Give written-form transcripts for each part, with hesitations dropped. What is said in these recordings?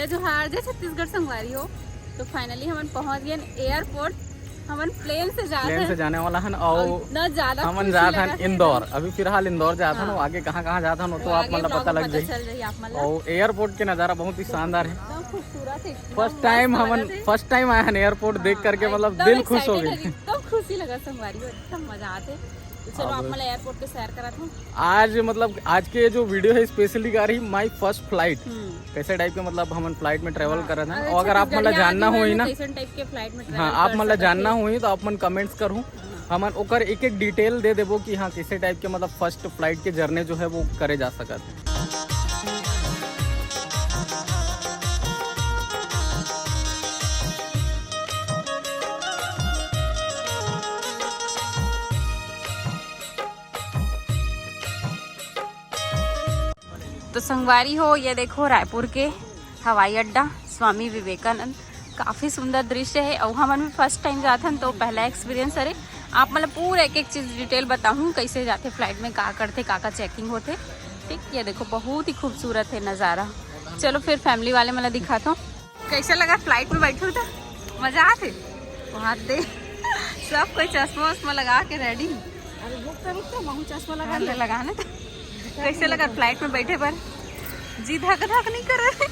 जय जोहार, जय छत्तीसगढ़ संगवारी हो। तो फाइनली हम पहुंच गए एयरपोर्ट। हम प्लेन से जाने वाला है और हम जात हन इंदौर। अभी फिलहाल इंदौर जात हन। आगे कहाँ जात हन तो आप मतलब पता लग जाए। और एयरपोर्ट के नज़ारा बहुत ही शानदार है। फर्स्ट टाइम आया है एयरपोर्ट देख करके मतलब दिल खुश हो गया। एकदम खुशी लगा संगवारी हो, एकदम मजा आते। तो चलो आप मतलब एयरपोर्ट पे सैर करा था। आज मतलब आज के जो वीडियो है स्पेशली आ रही माई फर्स्ट फ्लाइट कैसे टाइप के मतलब हम फ्लाइट में ट्रेवल कर रहे थे। और अगर आप मतलब जानना हुई ना, हाँ आप मतलब जानना हुई तो आप मन कमेंट्स करूँ हम ओकर एक एक डिटेल दे देबो कि हाँ किसी टाइप के मतलब फर्स्ट फ्लाइट के जर्नी जो है वो करे जा सकता है। तो संगवारी हो, ये देखो रायपुर के हवाई अड्डा स्वामी विवेकानंद। काफ़ी सुंदर दृश्य है। और हम भी फर्स्ट टाइम जाते हैं तो पहला एक्सपीरियंस अरे आप मतलब पूरा एक एक चीज़ डिटेल बताऊँ कैसे जाते फ्लाइट में, का करते का चेकिंग होते। ठीक, ये देखो बहुत ही खूबसूरत है नज़ारा। चलो फिर फैमिली वाले मतलब दिखाता हूँ कैसे लगा फ्लाइट में बैठे था। मज़ा आते वहाँ दे सब कोई चश्मा वश्मा लगा के रेडी। चश्मा लगाने कैसे लगा फ्लाइट में बैठे पर? जी धक नहीं कर रहे।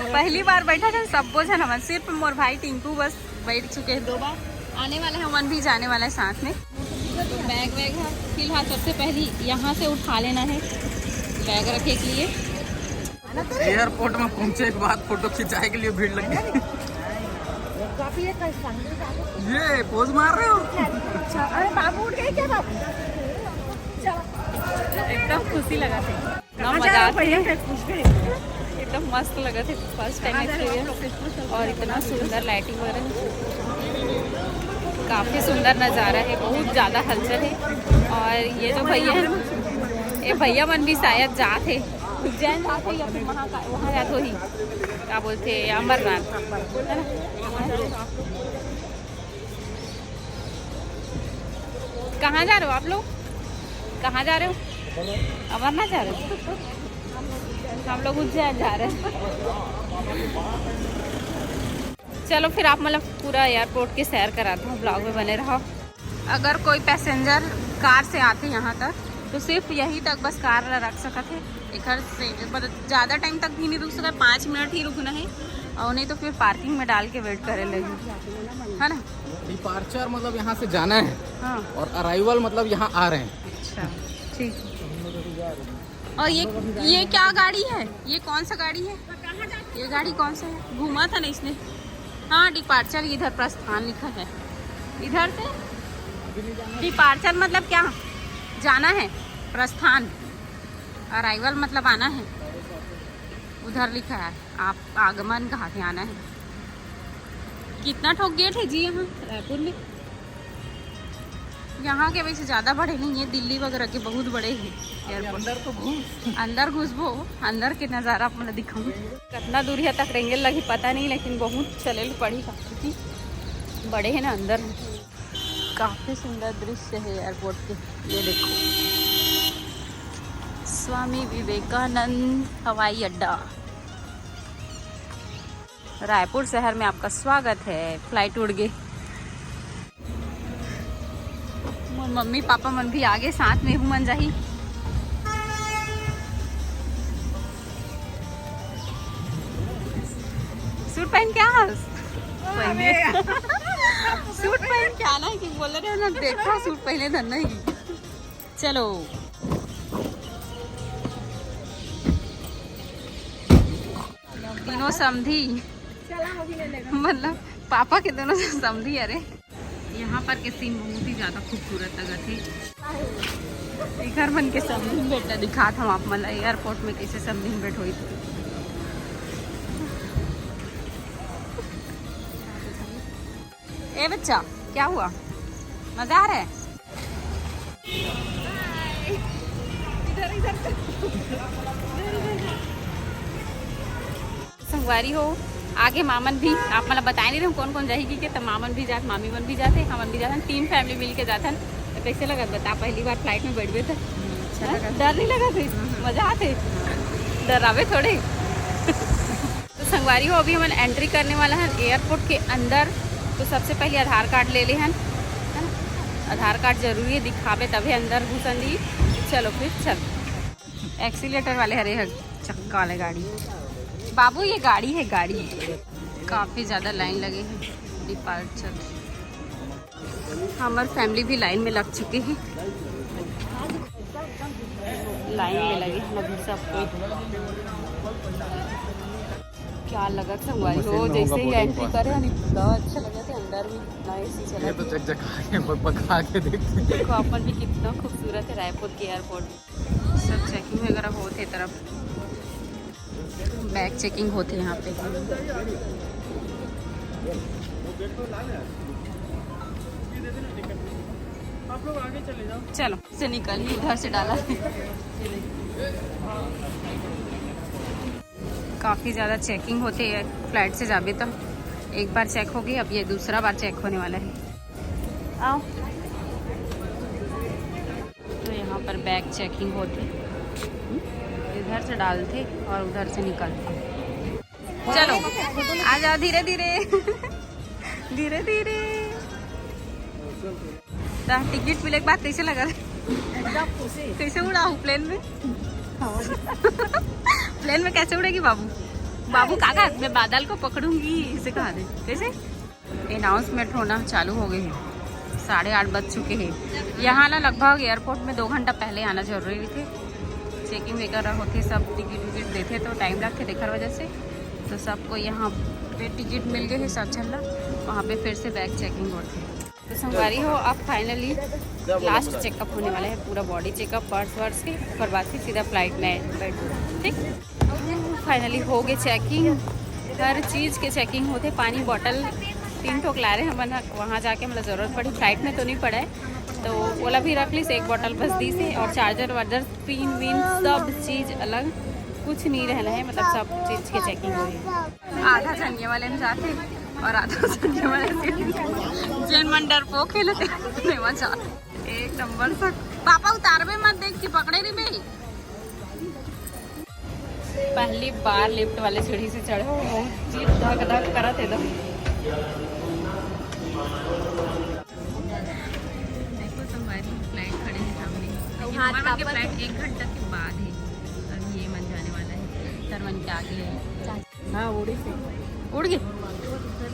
पहली बार बैठा था सब बोझ है ना, सिर्फ मोर भाई टिंकू बस बैठ चुके हैं। 2 बार आने वाले हैं, मन भी जाने वाला है साथ में। तो बैग वैग है फिलहाल सबसे पहले यहाँ से उठा लेना है बैग रखे के लिए। एयरपोर्ट में पहुँचे के बाद फोटो खिंचाने के लिए भीड़ लगी। ये पोज मार रहे हो? अरे बाबू उठ गए क्या? बाबू एकदम खुशी लगा थे, एकदम मस्त लगा थे। फर्स्ट टाइम एक्सपीरियंस और इतना सुंदर लाइटिंग वगैरह, काफ़ी सुंदर नज़ारा है। बहुत ज़्यादा हलचल है। और ये जो भैया हैं, ये भैया मन भी शायद जाते उज्जैन जाते या फिर वहाँ जाते हो ही क्या बोलते अमरनाथ। कहाँ जा रहे हो आप लोग? कहाँ जा रहे हो? अमरनाथ जा रहे हो? हम लोग उज्जैन जा रहे हैं। चलो फिर आप मतलब पूरा एयरपोर्ट की सैर कराते हो, ब्लॉग में बने रहो। अगर कोई पैसेंजर कार से आते यहाँ तक तो सिर्फ यहीं तक बस कार रख सकते थे। घर से मतलब ज़्यादा टाइम तक भी नहीं रुक सका, 5 मिनट ही रुकना है। और नहीं तो फिर पार्किंग में डाल के वेट करे लगे, है ना। डिपार्चर मतलब यहाँ से जाना है, हाँ, और अराइवल मतलब यहाँ आ रहे हैं। अच्छा ठीक। और ये क्या गाड़ी है? ये कौन सा गाड़ी है? ये गाड़ी कौन सा है? घूमा था ना इसने। हाँ डिपार्चर, इधर प्रस्थान लिखा है। इधर से डिपार्चर मतलब क्या जाना है, प्रस्थान। अराइवल मतलब आना है। उधर लिखा है आप आगमन कहाँ से आना है। कितना ठोक गेट है जी यहाँ रायपुर में। यहाँ के वैसे ज़्यादा बड़े नहीं है, दिल्ली वगैरह के बहुत बड़े हैं एयरपोर्ट। अंदर घुसबो, अंदर के नज़ारा मतलब दिखाऊँ। कितना दूर है तक रेंगे लगी पता नहीं, लेकिन बहुत चले पड़ी क्योंकि बड़े हैं ना अंदर। काफ़ी सुंदर दृश्य है एयरपोर्ट के। ये देखो स्वामी विवेकानंद हवाई अड्डा रायपुर शहर में आपका स्वागत है। फ्लाइट उड़ गई। मम्मी पापा मन भी आगे साथ में हूँ मन जाही। सूट पहन क्या सूट पहन क्या ना कि बोल रहे ना, देखो सूट पहने धन ही। चलो तीनों समधी मतलब पापा के दोनों समधी। अरे यहाँ पर के सीन बहुत ही ज़्यादा खूबसूरत लगा थे। घर बन के समधी बेटा दिखा था आप मतलब एयरपोर्ट में कैसे समधी बैठ हुई थी। ए बच्चा क्या हुआ, मजा आ रहा है? संगवारी हो आगे मामन भी आप मतलब बताए नहीं रहे कौन कौन जाएगी कि, तो मामन भी जाते, मामी मन भी जाते, हमन भी जाते, 3 फैमिली मिल के जाते। तो कैसे लगा बता? पहली बार फ्लाइट में बैठ गए थे, डर नहीं लगा थे? मजा आते? डरावे थोड़े। तो संगवारी हो अभी हम एंट्री करने वाला है एयरपोर्ट के अंदर। तो सबसे पहले आधार कार्ड ले ले हैं, है ना? आधार कार्ड जरूरी है, दिखावे तभी अंदर घुसन दी। चलो फिर चल। एक्सीलेटर वाले हरे हर चक्का वाले गाड़ी। बाबू ये गाड़ी है, गाड़ी। काफ़ी ज़्यादा लाइन लगे हैं डिपार्चर। हमारी फैमिली भी लाइन में लग चुकी है, लाइन में लगे हैं अभी सब कोई। क्या लगा संगवारी हो जैसे ही एंट्री करे बहुत अच्छा लगा था। अंदर भी ना एसी चला, तो चकचका के देखो अपन भी कितना खूबसूरत है रायपुर के एयरपोर्ट। सब चेकिंग वगैरह होते तरफ, बैग चेकिंग होते यहाँ पे। आप लोग आगे चले जाओ। चलो से निकल ही इधर से डाला। काफ़ी ज़्यादा चेकिंग होती है फ्लाइट से जाबे तो। एक बार चेक हो गई, अब ये दूसरा बार चेक होने वाला है। आओ। तो यहाँ पर बैग चेकिंग होती, इधर से डालते और उधर से निकलते। चलो आ जाओ धीरे धीरे। धीरे धीरे। टिकट मिले के बाद कैसे लगा? कैसे उड़ा हूँ प्लेन में? प्लेन में कैसे उड़ेगी बाबू? बाबू काका मैं बादल को पकड़ूंगी, इसे कहा दे कैसे? अनाउंसमेंट होना चालू हो गए हैं, 8:30 बज चुके हैं। यहाँ ना लगभग एयरपोर्ट में 2 घंटा पहले आना जरूरी थे। चेकिंग वगैरह होती, सब टिकट विकट देते तो टाइम लगते देखकर वजह से। तो सबको यहाँ पे टिकट मिल गए है, सब चल रहा। वहाँ पे फिर से बैग चेकिंग होती है। तो संगवारी हो अब फाइनली लास्ट चेकअप होने वाला है, पूरा बॉडी चेकअप, पर्स वर्स के ऊपर बाद से सीधा फ्लाइट में बैठो। ठीक, फाइनली हो गए चेकिंग, हर चीज़ के चेकिंग होते। पानी बॉटल 3 ठोक ला रहे हैं, वहाँ जाके मतलब ज़रूरत पड़ी, फ्लाइट में तो नहीं पड़ा है तो ओला भी रख ली से 1 बॉटल बस दी से। और चार्जर वार्जर पिन विन सब चीज़ अलग, कुछ नहीं रहना है, मतलब सब चीज़ की चेकिंग हो रही। आधा जनिए वाले में जाते और आधा जनिए वाले जैन मन डरपोक खेलते एक नंबर तक। पापा उतारवे मत, देख के पकड़े रही भाई। पहली बार लिफ्ट वाले सीढ़ी से चढ़े हो, बहुत जीप धक धक करत है। देखो संगवारी फ्लाइट खड़े हैं सामने, हमारे फ्लाइट 1 घंटा के बाद है। अभी ये मन जाने वाला है, तरवन के आगे है। हाँ उड़ी से उड़ गए,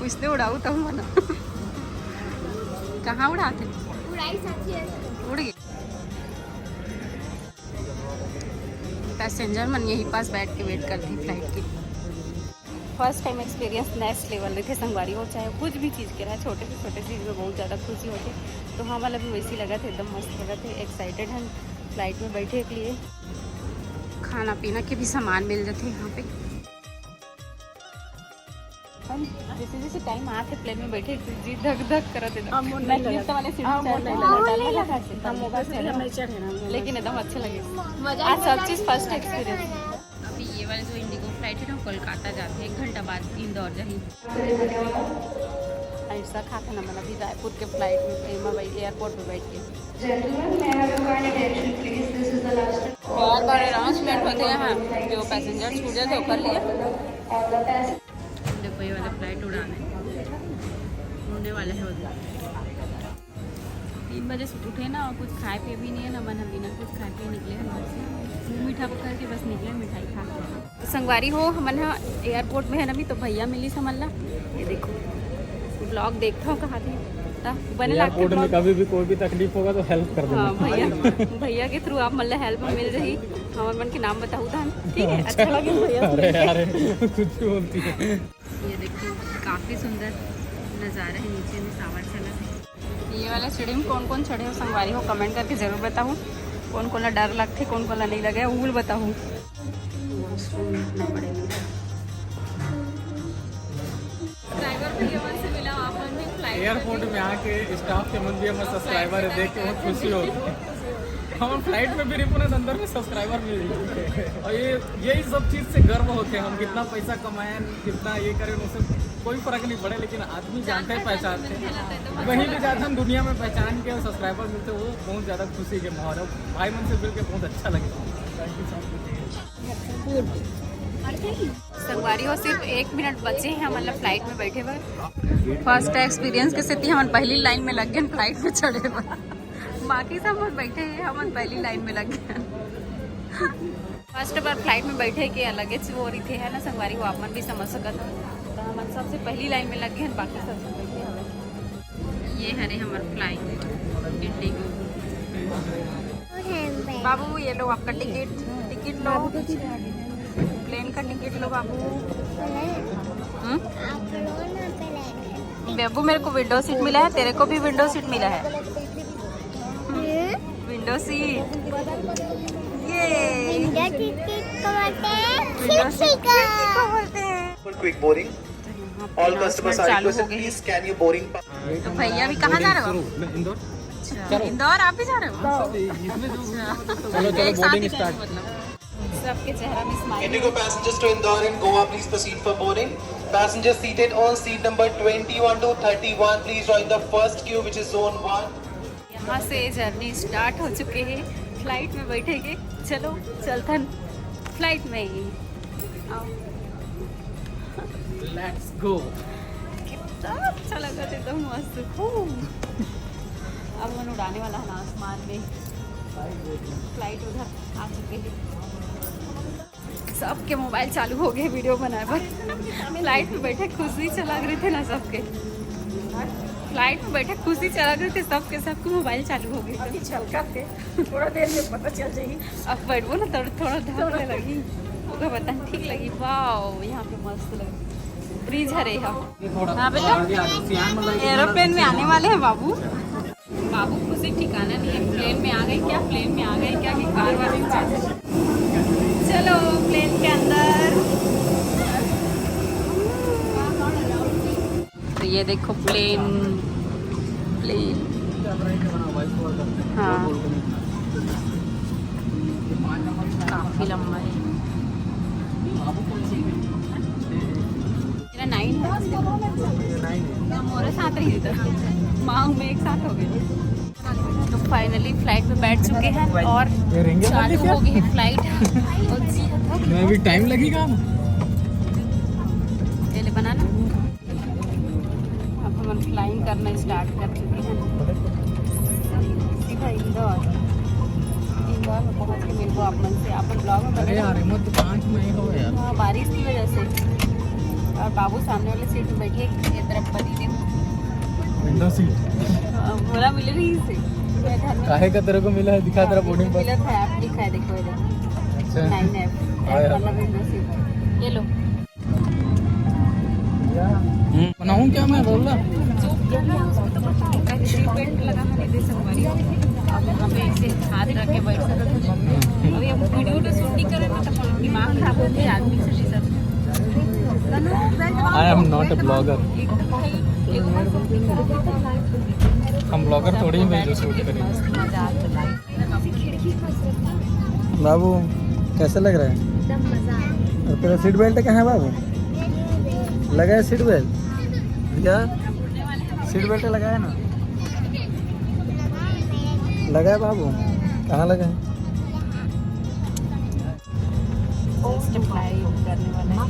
उसने उड़ाऊ तो मना। कहाँ उड़ाते? उड़ गए। पैसेंजर मन यहीं पास बैठ के वेट करती फ्लाइट की। First time experience next level रहे थे संगवारी हो, चाहे कुछ भी चीज़ के रहा, छोटे से छोटे चीज़ में बहुत ज़्यादा खुशी होती। तो हाँ वाला भी वैसे लगा था, एकदम मस्त लगा थे। एक्साइटेड हैं फ्लाइट में बैठे के लिए। खाना पीना के भी सामान मिल जाते यहाँ पे। हम जैसे जैसे टाइम आते प्लेन में बैठे जी धक धक करते, लेकिन एकदम अच्छा लगे। आज सब चीज़ फर्स्ट एक्सपीरियंस। अभी ये वाले जो इंडिगो फ्लाइट है ना कोलकाता जाते हैं, 1 घंटा बाद इंदौर जाही। ऐसा खाता ना मतलब अभी रायपुर के फ्लाइट में एयरपोर्ट में बैठ के बार बार अनाउंसमेंट होते हैं। हाँ जो पैसेंजर छूट जाते वो कर लिए। देखो ये वाला फ्लाइट उड़ने वाले हैं। 3 बजे से उठे ना और कुछ खाए पिए भी नहीं है ना, बना बिना कुछ खाए पिए निकले हैं घर से, मुँह मीठा करके बस निकले मिठाई खा के। संगवारी हो मन एयरपोर्ट में है ना, भी तो भैया मिली समझ ला। ये देखो ब्लॉग देखता हूँ कहाँ थे बने एयरपोर्ट में कभी भी कोई भी तकलीफ होगा तो हेल्प कर देना। हाँ भैया के थ्रू आप मतलब हेल्प मिल रही। हमारे मन के नाम बताऊँ था, ठीक है? अच्छा लगे भैया। अरे कुछ भी बोलती है। ये देखो काफ़ी सुंदर नज़ारा है, नीचे में सावर चला है। ये वाला सीढ़ी में कौन कौन चढ़े हो संगवारी हो कमेंट करके ज़रूर बताऊँ। कौन कौन डर लगते, कौन कौन नहीं लगे, वो भी बताऊँ। ड्राइवर भैया से मिला, आप एयरपोर्ट में आके स्टाफ के मन भी हमें सब्सक्राइबर देख के बहुत खुशी होती है। हम फ्लाइट में भी पूरे अंदर में सब्सक्राइबर मिल गए और यही सब चीज़ से गर्व होते हैं। हम कितना पैसा कमाएं, कितना ये करें, उससे कोई फर्क नहीं पड़े, लेकिन आदमी जानते हैं, पहचानते हैं। वहीं भी जाते हम दुनिया में पहचान के सब्सक्राइबर मिलते, वो बहुत ज़्यादा खुशी के माहौल है। भाई मन से मिल के बहुत अच्छा लगे। Thank you so much. संगवारी हो सिर्फ 1 मिनट बचे हैं मतलब फ्लाइट में बैठे हुए। फर्स्ट एक्सपीरियंस के साथ हम पहली लाइन में लग गए फ्लाइट में चढ़े हुए। बाकी सब हम बैठे हैं, हम पहली लाइन में लग गए। फर्स्ट बार फ्लाइट में बैठे के अलग वो रही थे है ना संगवारी हो, आप मन भी समझ सकत हो। तो हम सबसे पहली लाइन में लग गए, बाकी सब बैठे हुए। ये हरे हमारे फ्लाइट इंडिगो। बाबू ये लो आपका टिकट लो, प्लेन का टिकट लो बाबू। बाबू मेरे को विंडो सीट मिला है, तेरे को भी विंडो सीट मिला है। Window seat quick boarding all customers are requested please scan your boarding pass. तो भैया भी कहाँ जा रहे हो? इंदौर आप भी जा रहे हो? चलो बोर्डिंग स्टार्ट। सबके चेहरा में smile. Indigo passengers to Indore and Goa, please proceed for boarding. Passengers seated on seat number 21 to 31, please join the first queue, which is zone 1. यहाँ से जर्नी स्टार्ट हो चुके हैं, फ्लाइट में बैठेंगे। चलो चलथन फ्लाइट में ही आओ। Let's go. कितना अच्छा लगा था, एकदम मस्त। अब मन उड़ाने वाला है ना आसमान में। फ्लाइट उधर आ चुके हैं, सबके मोबाइल चालू हो गए वीडियो बनाए पर। फ्लाइट में बैठे खुशी चला रहे थे ना सबके, फ्लाइट में बैठे खुशी चला रहे थे सबके, सबके मोबाइल चालू हो गए। थोड़ा देर में पता चल जाएगी। अब बैठो ना थोड़ा ढकने लगी, ओके बता ठीक लगी। वाह यहाँ पे मस्त लगी, ब्रिज है यहाँ पे। एरोप्लेन में आने वाले हैं बाबू। बाबू खुशी ठिकाना नहीं है, प्लेन में आ गए क्या, प्लेन में आ गए क्या कि कार वाले में। चलो प्लेन के अंदर। तो ये देखो प्लेन हाँ काफी लंबा है। मेरा 9 है, मोरे साथ रही था, माँ में एक साथ हो गए। तो फाइनली फ्लाइट में बैठ चुके हैं और चालू हो गई है फ्लाइट। मैं अभी टाइम लगेगा ये ले बनाना। अब हम फ्लाइंग करना स्टार्ट कर चुके हैं, सीधा इंदौर में पहुंच के मिलबो आप मन से। अपन ब्लॉग में बने यार मत पांच में हो यार। हाँ बारिश की वजह से। और बाबू सामने वाले सीट में बैठिए, ये तरफ बनी थी विंडो सीट। बोला मिल रही से काहे का तेरे को मिला है, दिखा तेरा बोर्डिंग पास। मिला था, ऐप लिखा है देखो इधर। अच्छा 9 ऐप मतलब विंडो सीट। ये लो बनाऊं क्या मैं बोल रहा। सीट बेल्ट लगा है नहीं संगवारी। अब यहाँ पे ऐसे हाथ रख के बैठ सकते हैं। अभी हम वीडियो तो शूट नहीं करेंगे तो दिमाग खराब होते हैं आदमी से सब। I am not a blogger. हम ब्लॉगर थोड़ी ही हैं जो शूट करेंगे। बाबू कैसा लग रहा है? और तेरा सीट बेल्ट कहाँ है बाबू? लगा है सीट बेल्ट? क्या सीट बेल्ट लगाया ना? लगा है बाबू? कहाँ लगा है? करने वाला है।